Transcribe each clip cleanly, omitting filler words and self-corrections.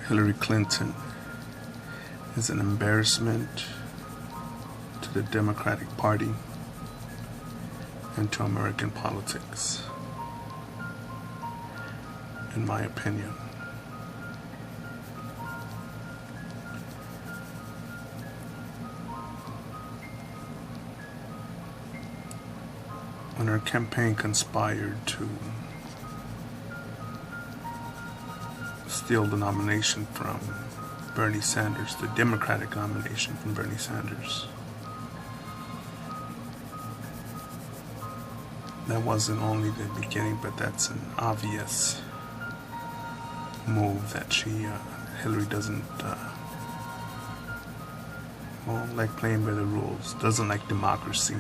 Hillary Clinton is an embarrassment to the Democratic Party and to American politics, in my opinion. When her campaign conspired to steal the nomination from Bernie Sanders, the Democratic nomination from Bernie Sanders, that wasn't only the beginning, but that's an obvious move that Hillary doesn't like playing by the rules, doesn't like democracy.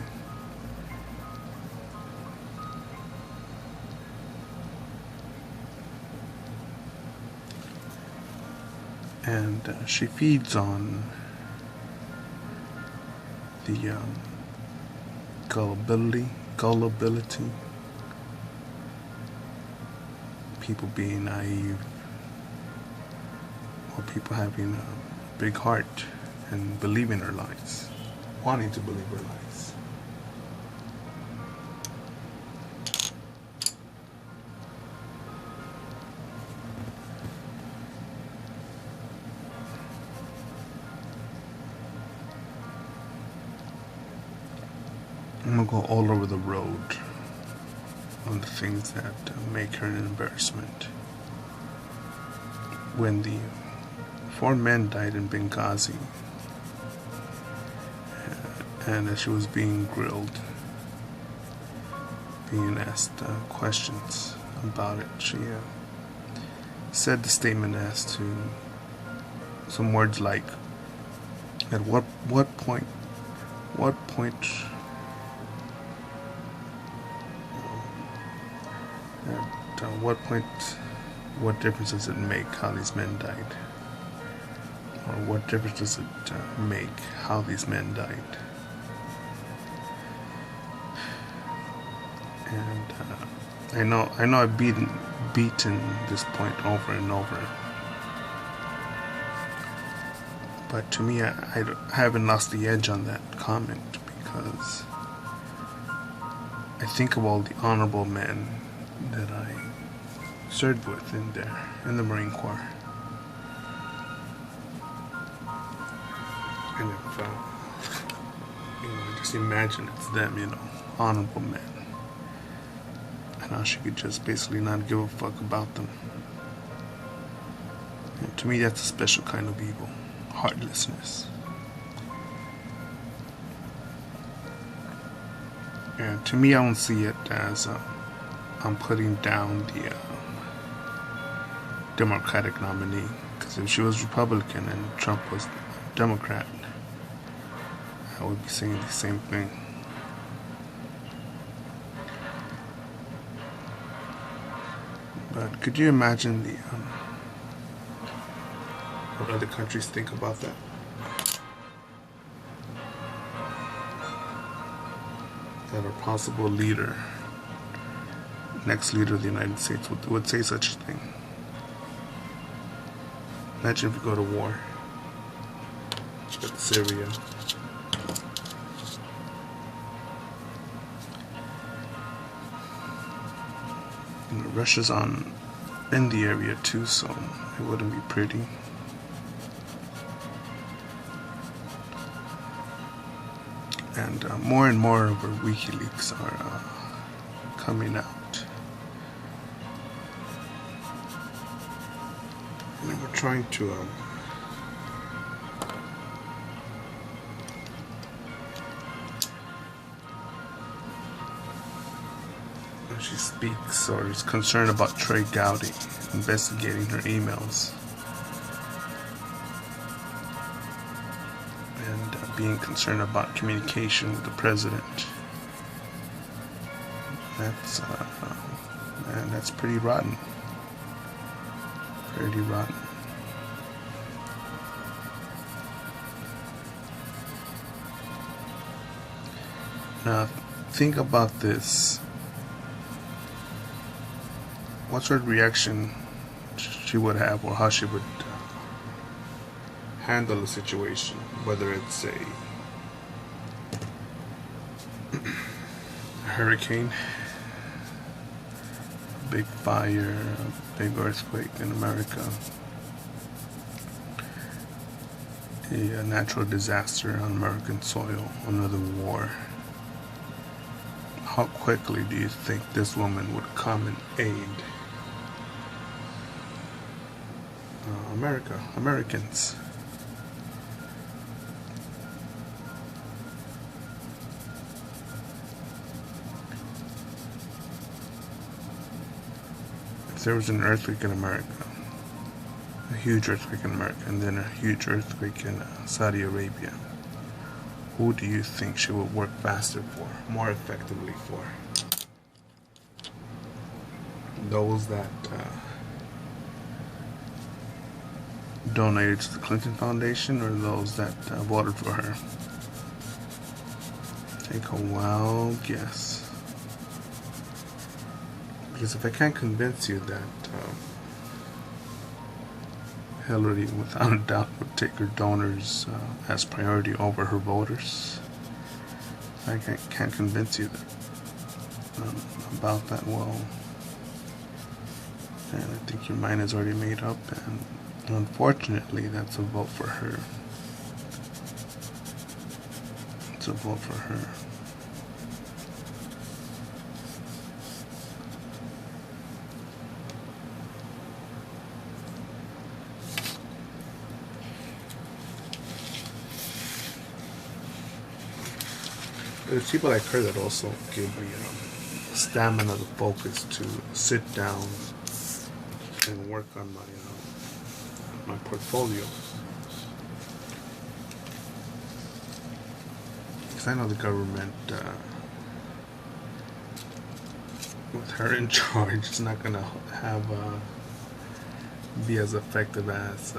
And she feeds on the gullibility, people being naive, or people having a big heart and believing her lies, wanting to believe her lies. I'm gonna go all over the road on the things that make her an embarrassment. When the 4 men died in Benghazi, and as she was being grilled, being asked questions about it, she said the statement as to some words like, at what point what difference does it make how these men died? Or what difference does it make how these men died? And I know I've beaten this point over and over, but to me, I haven't lost the edge on that comment, because I think of all the honorable men that I served with in the Marine Corps. And if, just imagine it's them, honorable men. And how she could just basically not give a fuck about them. And to me, that's a special kind of evil, heartlessness. And to me, I don't see it as I'm putting down the Democratic nominee, because if she was Republican and Trump was Democrat, I would be saying the same thing. But could you imagine what other countries think about that? That a possible leader, next leader of the United States would say such a thing. Imagine if you go to war with Syria. Russia's in the area too, so it wouldn't be pretty. And more and more of our WikiLeaks are coming out. And we're trying to when she speaks or is concerned about Trey Gowdy investigating her emails and being concerned about communication with the president. That's pretty rotten. Pretty rotten. Now, think about this. What sort of reaction she would have, or how handle a situation, whether it's a hurricane, a big fire, a big earthquake in America, a natural disaster on American soil, another war. How quickly do you think this woman would come and aid Americans? If there was an earthquake in America, a huge earthquake in America, and then a huge earthquake in Saudi Arabia, who do you think she would work faster for, more effectively for? Those that donated to the Clinton Foundation, or those that voted for her? Take a wild guess. Because if I can't convince you that Hillary, without a doubt, would take her donors as priority over her voters, I can't convince you that about that, well, and I think your mind is already made up, and unfortunately, that's a vote for her. It's a vote for her. There's people like her that also give me stamina, the focus to sit down and work on my portfolio. Because I know the government, with her in charge, is not going to have be as effective as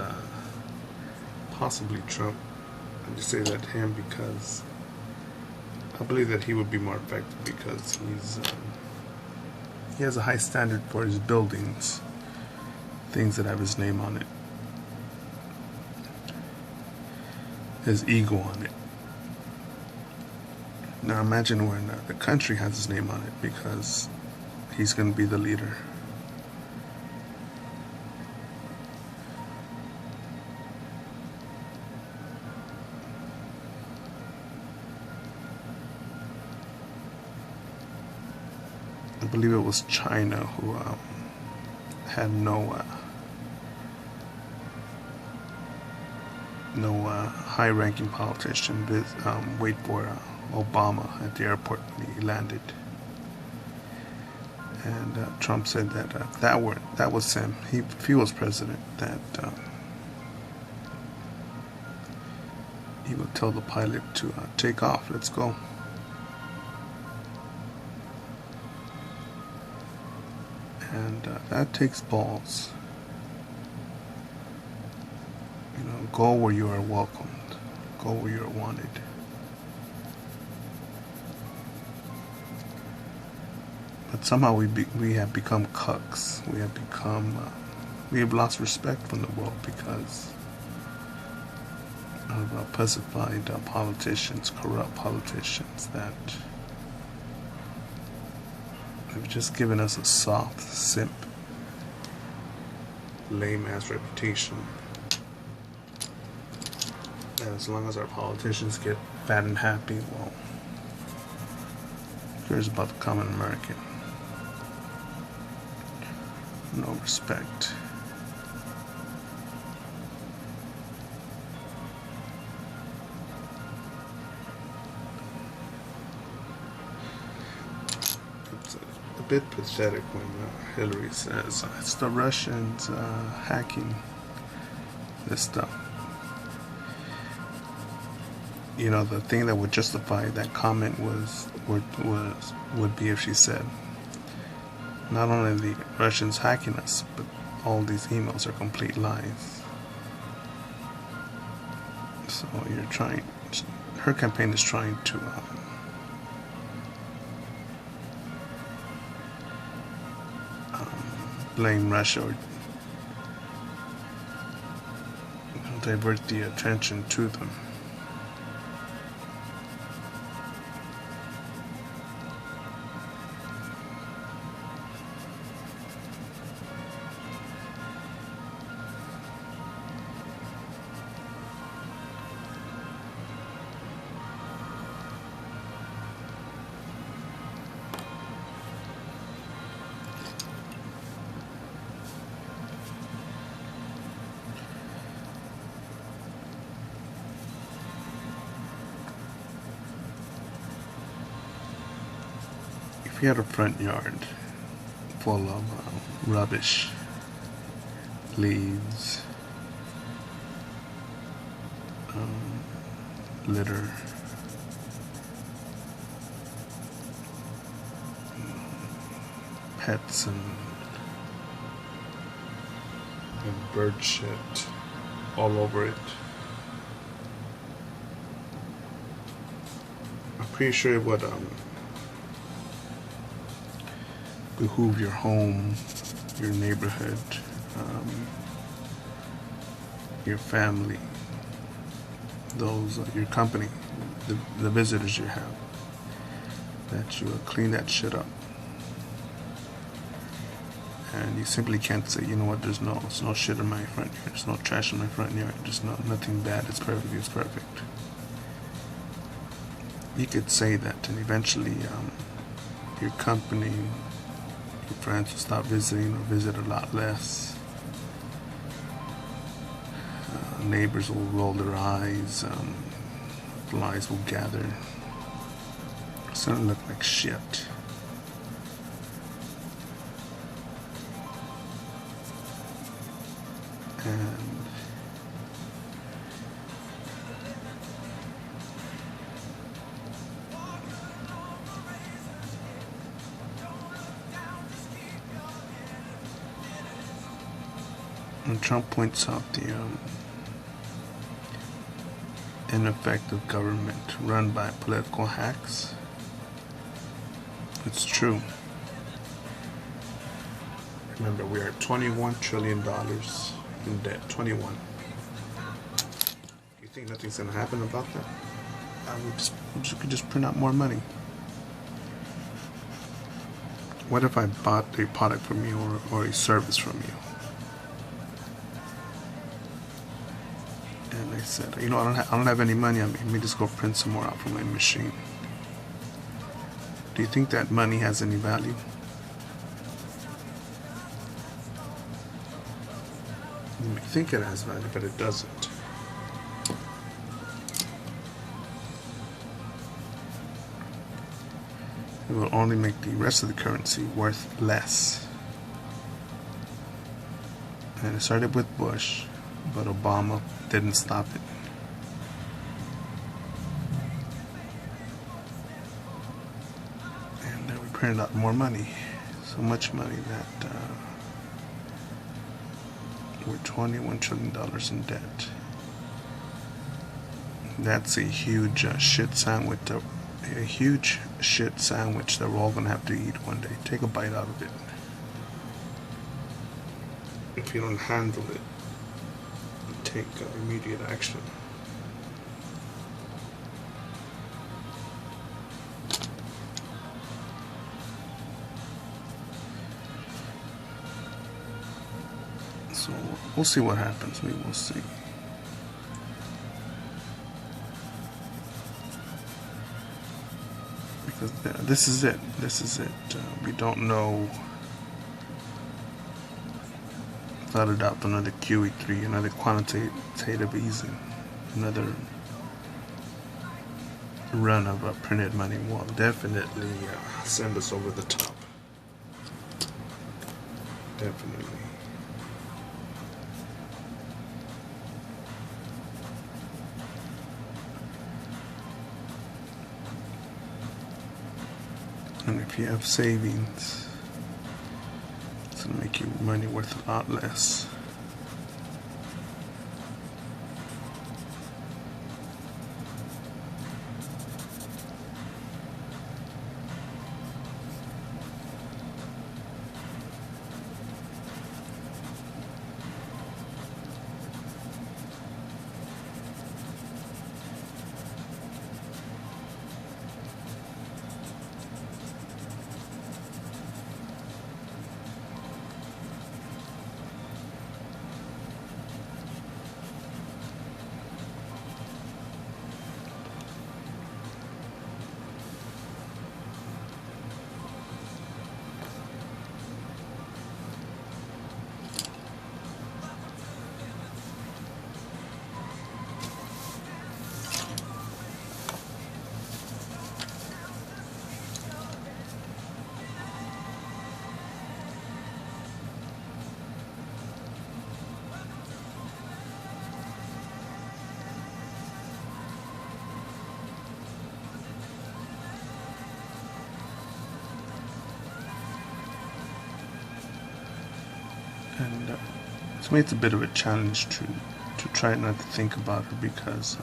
possibly Trump. I just say that to him because I believe that he would be more effective because he has a high standard for his buildings, things that have his name on it, his ego on it. Now imagine when the country has his name on it because he's going to be the leader. I believe it was China who had no high-ranking politician wait for Obama at the airport when he landed, and Trump said that that was him. If he was president, that he would tell the pilot to take off. Let's go. And that takes balls. You know, go where you are welcomed. Go where you are wanted. But somehow we have become cucks. We have lost respect from the world because of pacified politicians, corrupt politicians that have just given us a soft, simp, lame-ass reputation. And as long as our politicians get fat and happy, well, who cares about the common American? No respect. It's a bit pathetic when Hillary says it's the Russians hacking this stuff. You know, the thing that would justify that comment would be if she said, not only the Russians hacking us, but all these emails are complete lies. So her campaign is trying to blame Russia, or divert the attention to them. If you had a front yard full of rubbish, leaves, litter, pets and bird shit all over it, I'm pretty sure it would behoove your home, your neighborhood, your family, those your company, the visitors you have, that you clean that shit up. And you simply can't say, you know what, there's no shit in my front yard, there's no trash in my front yard, there's nothing bad, it's perfect. You could say that, and eventually your company, your friends will stop visiting or visit a lot less. Neighbors will roll their eyes, flies will gather. It's gonna look like shit. And Trump points out the ineffective government run by political hacks. It's true. Remember, we are $21 trillion in debt. 21. You think nothing's gonna happen about that? We could just print out more money. What if I bought a product from you or a service from you? And I said, you know, I don't have any money on me. Let me just go print some more out from my machine. Do you think that money has any value? You may think it has value, but it doesn't. It will only make the rest of the currency worth less. And it started with Bush, but Obama didn't stop it. And then we printed out more money. So much money that we're $21 trillion in debt. That's a huge shit sandwich. A huge shit sandwich that we're all gonna have to eat one day. Take a bite out of it. If you don't handle it, take immediate action. So we'll see what happens. We will see. Because this is it. This is it. We don't know. Without a doubt, another QE3, another quantitative easing, another run of printed money will definitely send us over the top. Definitely. And if you have savings, it's going to make your money worth a lot less. And to me, it's a bit of a challenge to try not to think about her because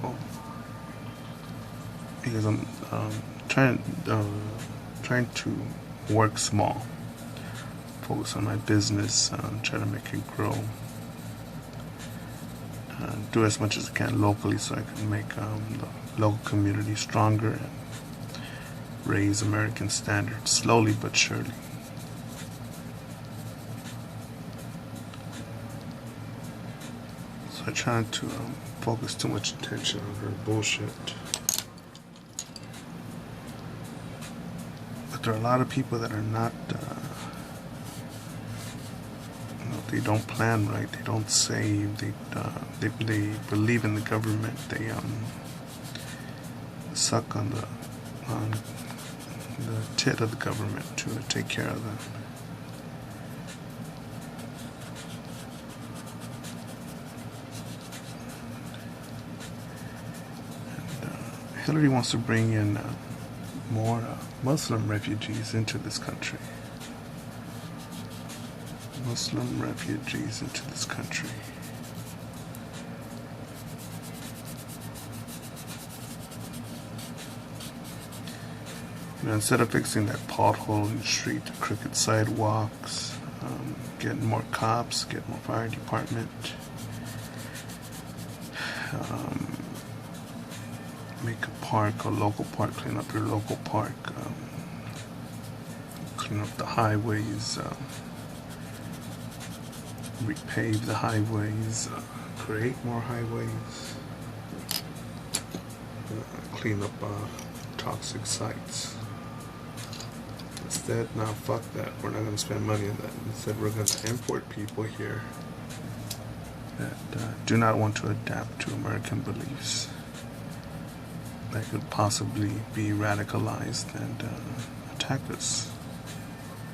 well, because I'm trying to work small, focus on my business, try to make it grow, do as much as I can locally so I can make the local community stronger and raise American standards slowly but surely. So I try not to focus too much attention on her bullshit. But there are a lot of people that are not, they don't plan right, they don't save, they believe in the government, they suck on the tit of the government to take care of them. And Hillary wants to bring in more Muslim refugees into this country. Muslim refugees into this country. You know, instead of fixing that pothole in the street, the crooked sidewalks, getting more cops, getting more fire department, make a park, a local park, clean up your local park, clean up the highways, repave the highways, create more highways, clean up toxic sites. Instead, now fuck that. We're not going to spend money on that. Instead, we're going to import people here that do not want to adapt to American beliefs, that could possibly be radicalized and attack us.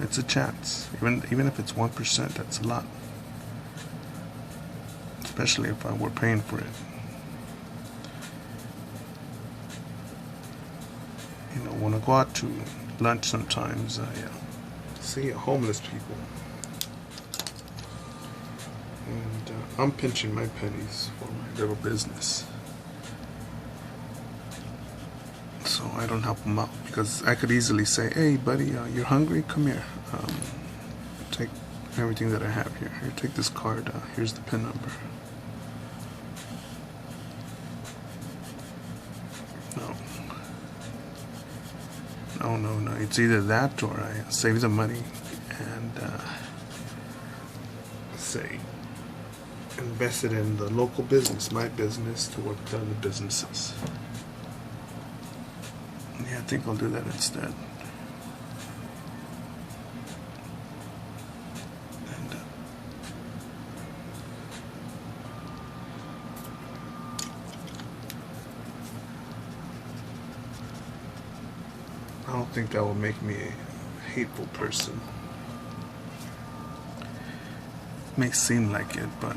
It's a chance. Even if it's 1%, that's a lot. Especially if we're paying for it. You know, when I go out to lunch sometimes, I see homeless people. And I'm pinching my pennies for my little business. So I don't help them out because I could easily say, hey buddy, you're hungry? Come here. Take everything that I have here. Here, take this card. Here's the PIN number. No. It's either that or I save the money and say invest it in the local business, my business, to work with other businesses. Yeah, I think I'll do that instead. And I don't think that will make me a hateful person. It may seem like it, but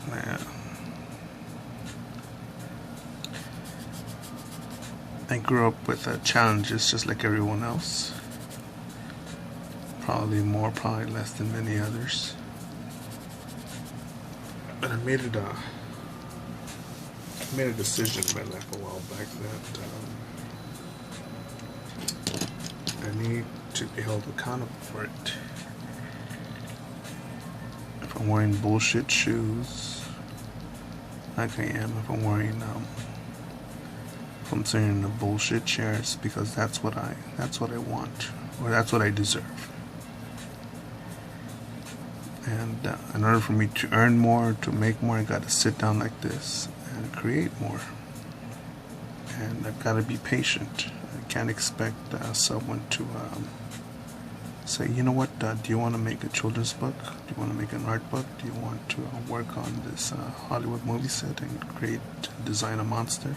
man, I grew up with challenges just like everyone else. Probably more, probably less than many others. But I made a decision in my life a while back that I need to be held accountable for it. If I'm wearing bullshit shoes, like I am, if I'm wearing, if I'm sitting in a bullshit chair, it's because that's what I want, or that's what I deserve. And in order for me to earn more, to make more, I got to sit down like this and create more. And I've got to be patient. I can't expect someone to say, you know what, do you want to make a children's book? Do you want to make an art book? Do you want to work on this Hollywood movie set and design a monster?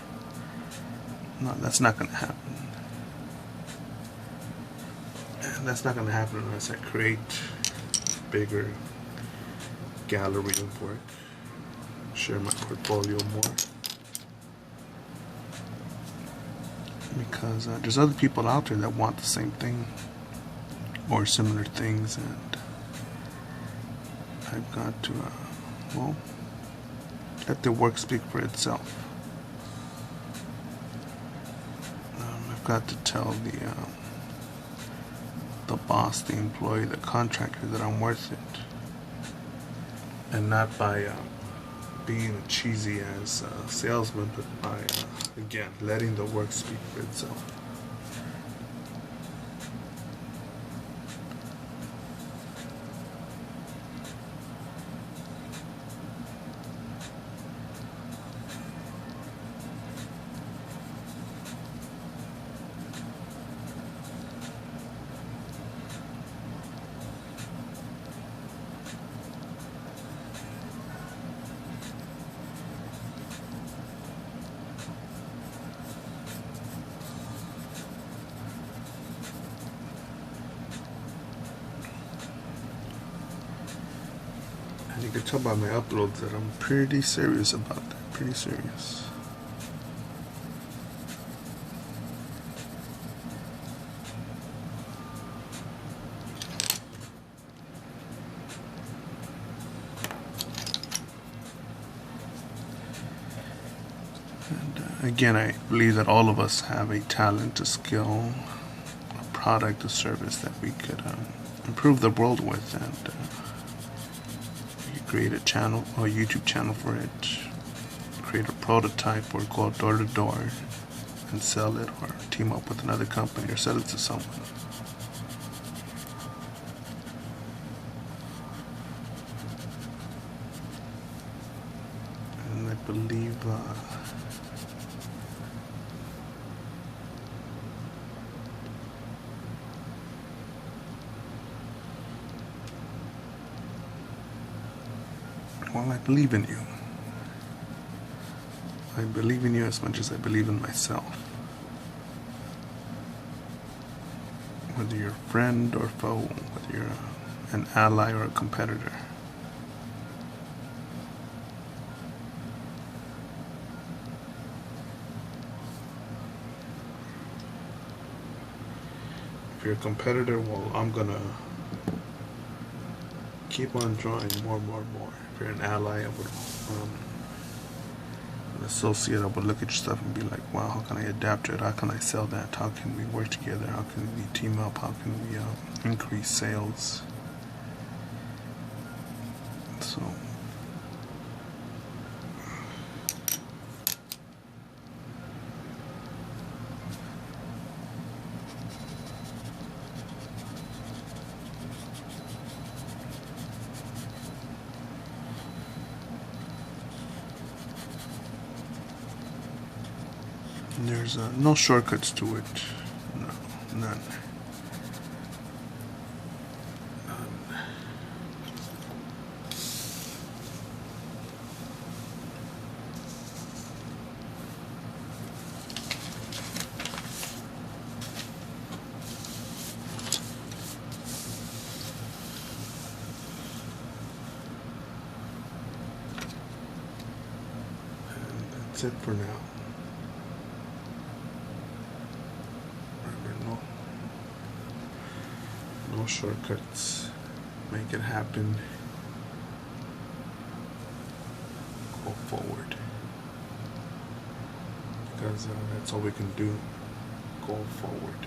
No, that's not going to happen. And that's not going to happen unless I create bigger gallery of work. share my portfolio more, because there's other people out there that want the same thing or similar things, and I've got to well, let the work speak for itself. I've got to tell the boss, the employee, the contractor that I'm worth it, and not by being cheesy as a salesman, but by again letting the work speak for itself. And you can tell by my uploads that I'm pretty serious about that. Pretty serious. And again, I believe that all of us have a talent, a skill, a product, a service that we could improve the world with, and create a channel or a YouTube channel for it, create a prototype, or go door to door and sell it, or team up with another company or sell it to someone. And I believe well, I believe in you. I believe in you as much as I believe in myself. Whether you're a friend or foe, whether you're an ally or a competitor. If you're a competitor, well, I'm gonna keep on drawing more and more and more. If you're an ally, I would, an associate, I would look at your stuff and be like, wow, how can I adapt to it? How can I sell that? How can we work together? How can we team up? How can we increase sales? So, there's no shortcuts to it. No, none. And that's it for now. No shortcuts. Make it happen. Go forward. Because that's all we can do. Go forward.